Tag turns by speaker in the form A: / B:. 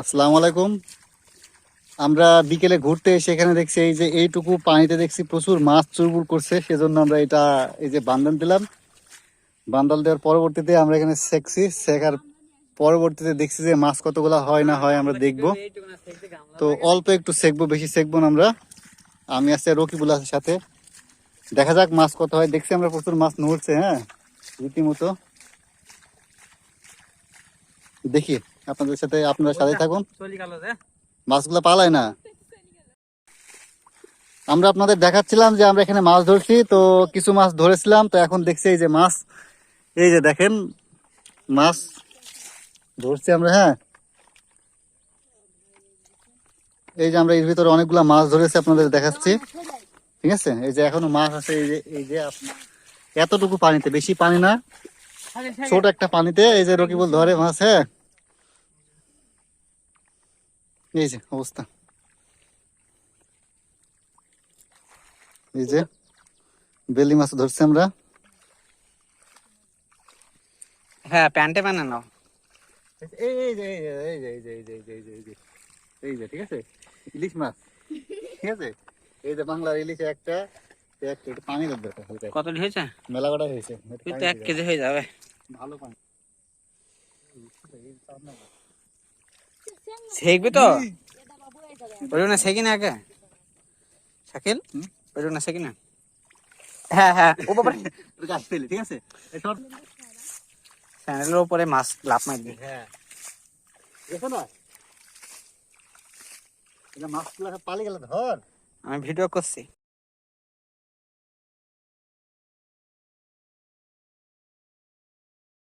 A: আসসালামু আলাইকুম। আমরা বিকেলে ঘুরতে এসে এখানে দেখছি এই যে এইটুকু পানিতে দেখছি প্রচুর মাছ চুরবুর করছে, সেজন্য আমরা এটা এই যে বান্দান দিলাম। বান্দাল দেওয়ার পরবর্তীতে আমরা এখানে শেখার পরবর্তীতে দেখছি যে মাছ কতগুলা হয় না হয় আমরা দেখবো। তো অল্প একটু সেকবো, বেশি সেকবো না আমরা। আমি আছি রকিবুল আছে সাথে, দেখা যাক মাছ কত হয়। দেখছি আমরা প্রচুর মাছ নড়ছে, হ্যাঁ রীতিমতো। দেখি আপনারা সাথে থাকুন, মাছগুলা পালায় না। আমরা আপনাদের দেখাচ্ছিলাম যে আমরা এখানে মাছ ধরছি, তো কিছু মাছ ধরেছিলাম, তো এখন দেখছি এই যে মাছ, এই যে দেখেন মাছ ধরছি আমরা। হ্যাঁ, এই যে আমরা এর ভিতরে অনেকগুলা মাছ ধরেছি, আপনাদের দেখাচ্ছি। ঠিক আছে, এই যে এখনো মাছ আছে। এই যে এতটুকু পানিতে, বেশি পানি না, ছোট একটা পানিতে এই যে রকিবুল ধরে মাছ। হ্যাঁ, এই যে অবস্থা, এই যে বেলি মাছ ধরছি আমরা।
B: হ্যাঁ, প্যান্টে বানানো।
A: এই যে এই যে এই যে এই যে এই যে এই যে এই যে এই যে এই যে ঠিক আছে, ইলিশ মাছ। ঠিক আছে, এই যে বাংলার ইলিশে একটা একটু পানি লাগবে।
B: কত হয়েছে?
A: মেলা কটা হয়েছে,
B: তুই তো 1 কেজি হয়ে যাবে।
A: ভালো পানি।
B: শেখবি তো? ওইটা না শেখি না আগে শাকিল, ওইটা না শেখি না। হ্যাঁ হ্যাঁ, ও বাবা
A: গাছ ফেলে, ঠিক আছে,
B: চ্যানেলের উপরে মাছ লাভ মারবি।
A: হ্যাঁ দেখো না, এটা মাছগুলো পালি গেল ধর।
B: আমি ভিডিও করছি।